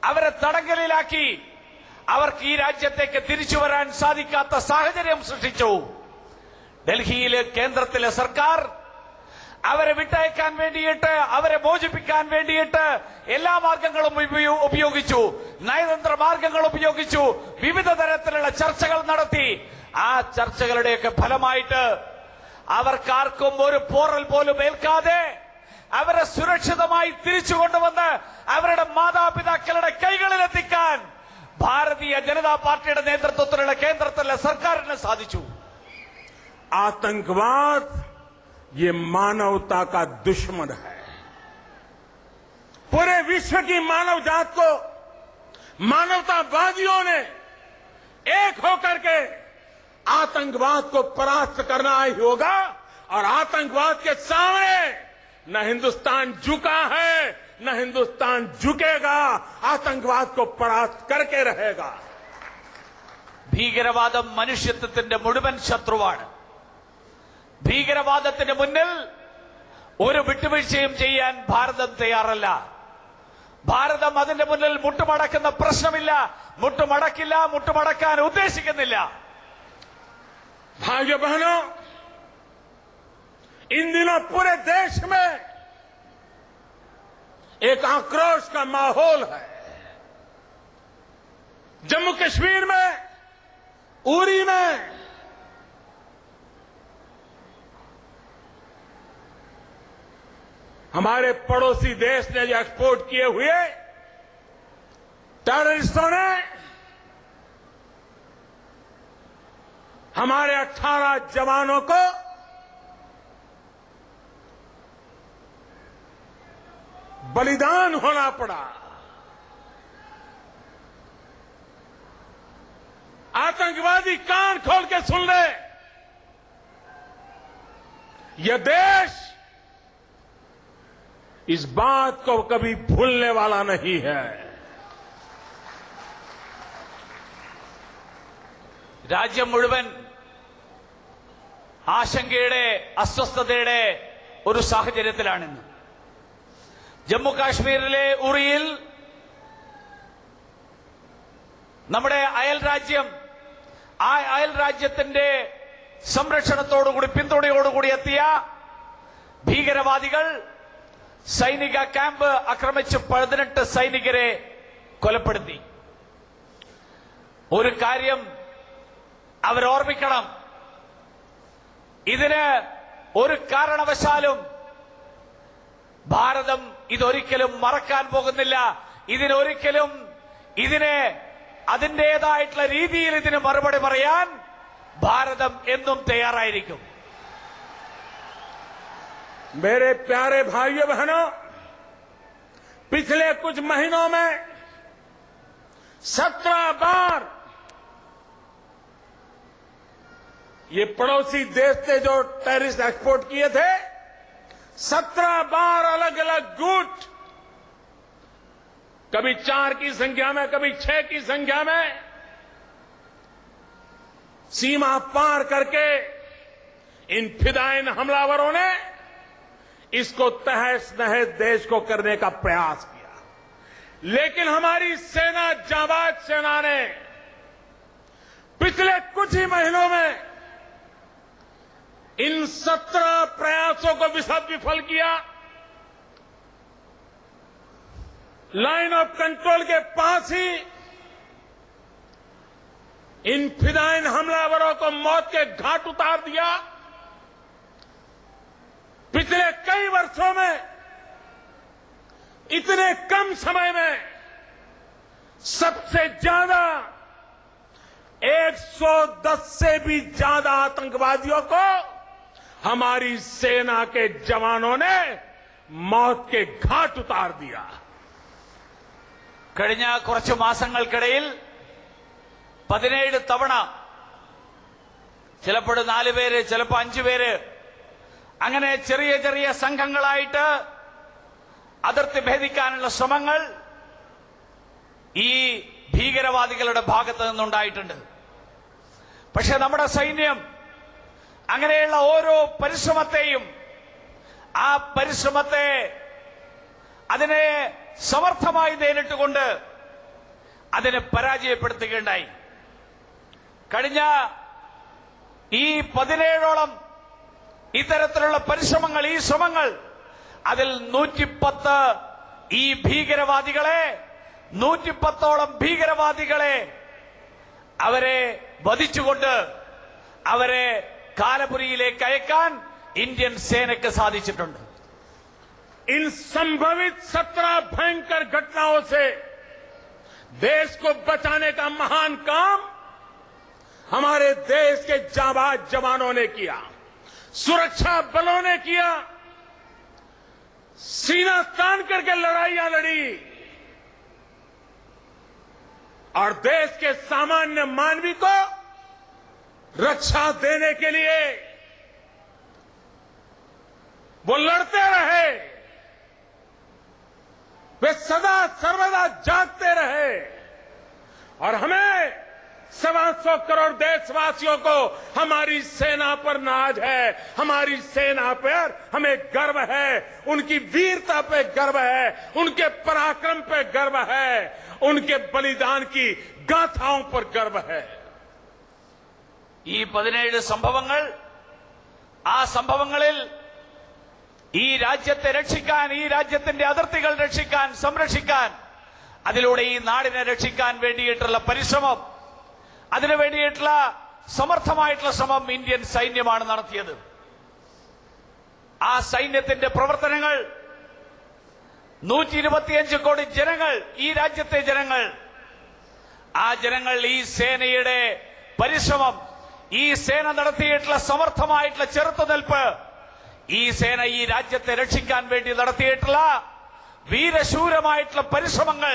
അവരെ തടങ്കലിലാക്കി അവർക്ക് ഈ രാജ്യത്തേക്ക് തിരിച്ചു വരാൻ സാധിക്കാത്ത സാഹചര്യം സൃഷ്ടിച്ചു. ഡൽഹിയിലെ കേന്ദ്രത്തിലെ സർക്കാർ അവരെ വിട്ടയക്കാൻ വേണ്ടിയിട്ട്, അവരെ മോചിപ്പിക്കാൻ വേണ്ടിയിട്ട് എല്ലാ മാർഗങ്ങളും ഉപയോഗിച്ചു, നയതന്ത്ര മാർഗങ്ങൾ ഉപയോഗിച്ചു, വിവിധ തരത്തിലുള്ള ചർച്ചകൾ നടത്തി. ആ ചർച്ചകളുടെയൊക്കെ ഫലമായിട്ട് അവർക്കാർക്കും ഒരു പോറൽ പോലും ഏൽക്കാതെ അവരെ സുരക്ഷിതമായി തിരിച്ചു കൊണ്ടുവന്ന് അവരുടെ മാതാപിതാക്കളുടെ കൈകളിലെത്തിക്കാൻ ഭാരതീയ ജനതാ പാർട്ടിയുടെ നേതൃത്വത്തിലുള്ള കേന്ദ്രത്തിലെ സർക്കാരിന് സാധിച്ചു. आतंकवाद ये मानवता का दुश्मन है। पूरे विश्व की मानव जात को मानवतावादियों ने एक होकर के आतंकवाद को परास्त करना ही होगा। और आतंकवाद के सामने न हिंदुस्तान झुका है, न हिंदुस्तान झुकेगा। आतंकवाद को परास्त करके रहेगा। ഭീകരവാദം മനുഷ്യത്വത്തിന്റെ മുഴുവൻ ശത്രുവാണ്. ഭീകരവാദത്തിന് മുന്നിൽ ഒരു വിട്ടുവീഴ്ചയും ചെയ്യാൻ ഭാരതം തയ്യാറല്ല. ഭാരതം അതിന്റെ മുന്നിൽ മുട്ടുമടക്കുന്ന പ്രശ്നമില്ല, മുട്ടുമടക്കില്ല, മുട്ടുമടക്കാൻ ഉദ്ദേശിക്കുന്നില്ല. भाइयों बहनों, इन दिनों पूरे देश में एक आक्रोश का माहौल है। जम्मू कश्मीर में, उरी में हमारे पड़ोसी देश ने जो एक्सपोर्ट किए हुए टेररिस्टों ने हमारे 18 जवानों को बलिदान होना पड़ा। आतंकवादी कान खोल के सुन ले, यह देश इस बात को कभी भूलने वाला नहीं है। രാജ്യം മുഴുവൻ ആശങ്കയുടെ, അസ്വസ്ഥതയുടെ ഒരു സാഹചര്യത്തിലാണിന്ന്. ജമ്മു കാശ്മീരിലെ ഉറിയിൽ നമ്മുടെ അയൽ രാജ്യം, ആ അയൽ രാജ്യത്തിന്റെ സംരക്ഷണത്തോടുകൂടി, പിന്തുണയോടുകൂടി എത്തിയ ഭീകരവാദികൾ സൈനിക ക്യാമ്പ് ആക്രമിച്ച് 18 സൈനികരെ കൊലപ്പെടുത്തി. ഒരു കാര്യം അവരോർമ്മിക്കണം, ഇതിന് ഒരു കാരണവശാലും ഭാരതം ഇതൊരിക്കലും മറക്കാൻ പോകുന്നില്ല. ഇതിനൊരിക്കലും അതിന്റേതായിട്ടുള്ള രീതിയിൽ ഇതിന് മറുപടി പറയാൻ ഭാരതം എന്നും തയ്യാറായിരിക്കും. मेरे प्यारे भाइयों बहनों, पिछले कुछ महीनों में 17 बार ये पड़ोसी देश ने जो टेररिस्ट एक्सपोर्ट किए थे, 17 बार अलग अलग गुट, कभी 4 की संख्या में, कभी 6 की संख्या में सीमा पार करके इन फिदायिन हमलावरों ने इसको तहस नहस देश को करने का प्रयास किया। लेकिन हमारी सेना, जाबाज सेना ने पिछले कुछ ही महीनों में इन 17 प्रयासों को विफल किया। लाइन ऑफ कंट्रोल के पास ही इन फिदायिन हमलावरों को मौत के घाट उतार दिया। पिछले कई वर्षों में इतने कम समय में सबसे ज्यादा 110 से भी ज्यादा आतंकवादियों को हमारी सेना के जवानों ने मौत के घाट उतार दिया। കഴിഞ്ഞ കുറച്ച് മാസങ്ങൾക്കിടയിൽ 17 തവണ, ചിലപ്പോൾ 4 പേര്, ചിലപ്പോൾ 5 പേര്, അങ്ങനെ ചെറിയ ചെറിയ സംഘങ്ങളായിട്ട് അതിർത്തി ഭേദിക്കാനുള്ള ശ്രമങ്ങൾ ഈ ഭീകരവാദികളുടെ ഭാഗത്ത് നിന്നുണ്ടായിട്ടുണ്ട്. പക്ഷെ നമ്മുടെ സൈന്യം അങ്ങനെയുള്ള ഓരോ പരിശ്രമത്തെയും, ആ പരിശ്രമത്തെ അതിനെ സമർത്ഥമായി നേരിട്ടുകൊണ്ട് അതിനെ പരാജയപ്പെടുത്തുകയുണ്ടായി. കഴിഞ്ഞ ഈ 17ഓളം ഇത്തരത്തിലുള്ള പരിശ്രമങ്ങൾ, ഈ ശ്രമങ്ങൾ, അതിൽ 110 ഈ ഭീകരവാദികളെ, 110ഓളം ഭീകരവാദികളെ അവരെ വധിച്ചുകൊണ്ട് അവരെ കാലപുരിയിലേക്ക് അയക്കാൻ ഇന്ത്യൻ സേനയ്ക്ക് സാധിച്ചിട്ടുണ്ട്. इन संभवित 17 भयंकर घटनाओं से देश को बचाने का महान काम हमारे देश के जाबाज जवानों ने किया, सुरक्षा बलों ने किया, सीना तान करके लड़ाइयां लड़ी और देश के सामान्य मानवी को रक्षा देने के लिए वो लड़ते रहे, वे सदा सर्वदा जागते रहे और हमें 125 करोड़ देशवासियों को हमारी सेना पर नाज है, हमारी सेना पर हमें गर्व है, उनकी वीरता पे गर्व है, उनके पराक्रम पे गर्व है, उनके बलिदान की गाथाओं पर गर्व है. ഈ 17 സംഭവങ്ങൾ, ആ സംഭവങ്ങളിൽ ഈ രാജ്യത്തെ രക്ഷിക്കാൻ, ഈ രാജ്യത്തിന്റെ അതിർത്തികൾ രക്ഷിക്കാൻ, സംരക്ഷിക്കാൻ, അതിലൂടെ ഈ നാടിനെ രക്ഷിക്കാൻ വേണ്ടിയിട്ടുള്ള പരിശ്രമം, അതിനു വേണ്ടിയിട്ടുള്ള സമർത്ഥമായിട്ടുള്ള ശ്രമം ഇന്ത്യൻ സൈന്യമാണ് നടത്തിയത്. ആ സൈന്യത്തിന്റെ പ്രവർത്തനങ്ങൾ 125 കോടി ജനങ്ങൾ, ഈ രാജ്യത്തെ ജനങ്ങൾ, ആ ജനങ്ങൾ ഈ സേനയുടെ പരിശ്രമം, ഈ സേന നടത്തിയിട്ടുള്ള സമർത്ഥമായിട്ടുള്ള ചെറുത്തുനിൽപ്പ്, ഈ സേന ഈ രാജ്യത്തെ രക്ഷിക്കാൻ വേണ്ടി നടത്തിയിട്ടുള്ള വീരശൂരമായിട്ടുള്ള പരിശ്രമങ്ങൾ,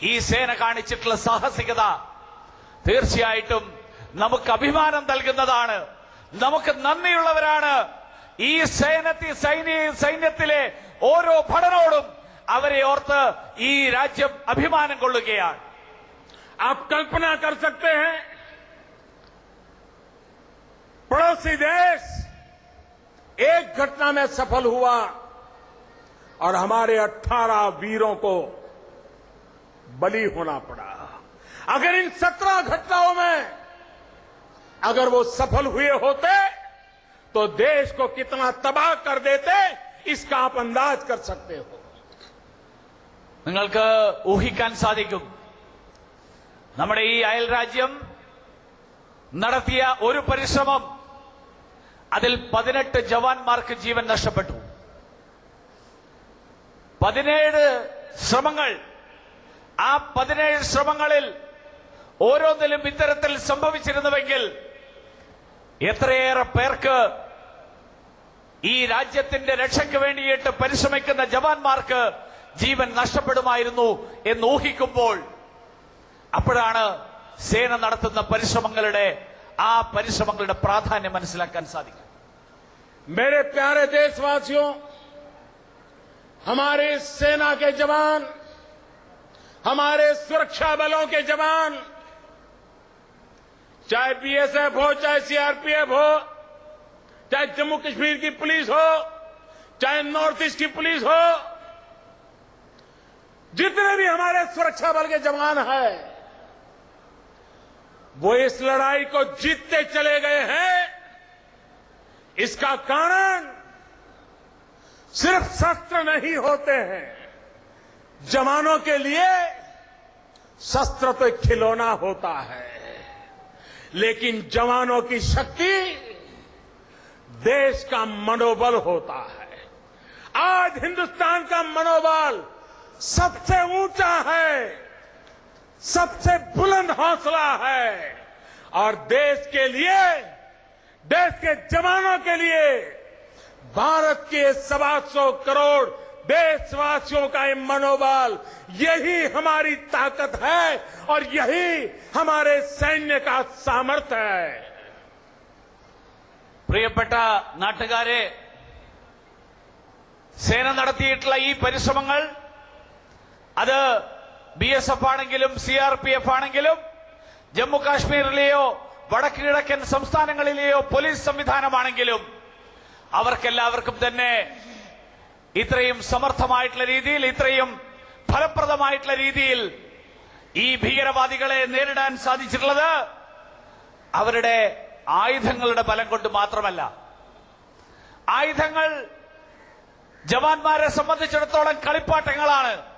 ഈ സേന കാണിച്ചിട്ടുള്ള സാഹസികത തീർച്ചയായിട്ടും നമുക്ക് അഭിമാനം നൽകുന്നതാണ്. നമുക്ക് നന്ദിയുള്ളവരാണ്. ഈ സൈന്യത്തിലെ ഓരോ ഭടനോടും അവരെ ഓർത്ത് ഈ രാജ്യം അഭിമാനം കൊള്ളുകയാണ്. आप कल्पना कर सकते हैं, पड़ोसी देश एक घटना में सफल हुआ और हमारे 18 वीरों को बलि होना पड़ा. अगर इन 17 घटनाओं में अगर वो सफल हुए होते तो देश को कितना तबाह कर देते, इसका आप अंदाज कर सकते हो. നിങ്ങൾക്ക് ഊഹിക്കാൻ സാധിക്കും, നമ്മുടെ ഈ അയൽ രാജ്യം നടത്തിയ ഒരു പരിശ്രമം, അതിൽ 18 ജവാന്മാർക്ക് ജീവൻ നഷ്ടപ്പെട്ടു. 17 ശ്രമങ്ങൾ, ആ 17 ശ്രമങ്ങളിൽ ഓരോന്നിലും ഇത്തരത്തിൽ സംഭവിച്ചിരുന്നുവെങ്കിൽ എത്രയേറെ പേർക്ക്, ഈ രാജ്യത്തിന്റെ രക്ഷയ്ക്ക് വേണ്ടിയിട്ട് പരിശ്രമിക്കുന്ന ജവാന്മാർക്ക് ജീവൻ നഷ്ടപ്പെടുമായിരുന്നു എന്ന് ഊഹിക്കുമ്പോൾ, അപ്പോഴാണ് സേന നടത്തുന്ന പരിശ്രമങ്ങളുടെ പ്രാധാന്യം മനസ്സിലാക്കാൻ സാധിക്കും. मेरे प्यारे देशवासियों, हमारे सेना के जवान, हमारे सुरक्षा बलों के जवान, चाहे बीएसएफ हो, चाहे सीआरपीएफ हो, चाहे जम्मू कश्मीर की पुलिस हो, चाहे नॉर्थ ईस्ट की पुलिस हो, जितने भी हमारे सुरक्षा बल के जवान हैं, वो इस लड़ाई को जीतते चले गए हैं. इसका कारण सिर्फ शस्त्र नहीं होते हैं. जवानों के लिए शस्त्र तो एक खिलौना होता है, लेकिन जवानों की शक्ति देश का मनोबल होता है. आज हिंदुस्तान का मनोबल सबसे ऊंचा है, सबसे बुलंद हौसला है और देश के लिए, देश के जवानों के लिए, भारत के 125 करोड़ देशवासियों का ये मनोबल, यही हमारी ताकत है और यही हमारे सैन्य का सामर्थ्य है. പ്രിയപ്പെട്ട നാട്ടുകാരെ, സേന നടത്തിയിട്ടുള്ള ഈ പരിശ്രമങ്ങൾ, അത് ബിഎസ്എഫ് ആണെങ്കിലും സിആർപിഎഫ് ആണെങ്കിലും ജമ്മു കാശ്മീരിലെയോ വടക്ക് കിഴക്കൻ സംസ്ഥാനങ്ങളിലെയോ പോലീസ് സംവിധാനമാണെങ്കിലും അവർക്കെല്ലാവർക്കും തന്നെ ഇത്രയും സമർത്ഥമായിട്ടുള്ള രീതിയിൽ, ഇത്രയും ഫലപ്രദമായിട്ടുള്ള രീതിയിൽ ഈ ഭീകരവാദികളെ നേരിടാൻ സാധിച്ചിട്ടുള്ളത് അവരുടെ ആയുധങ്ങളുടെ ബലം കൊണ്ട് മാത്രമല്ല. ആയുധങ്ങൾ ജവാന്മാരെ സംബന്ധിച്ചിടത്തോളം കളിപ്പാട്ടങ്ങളാണ്.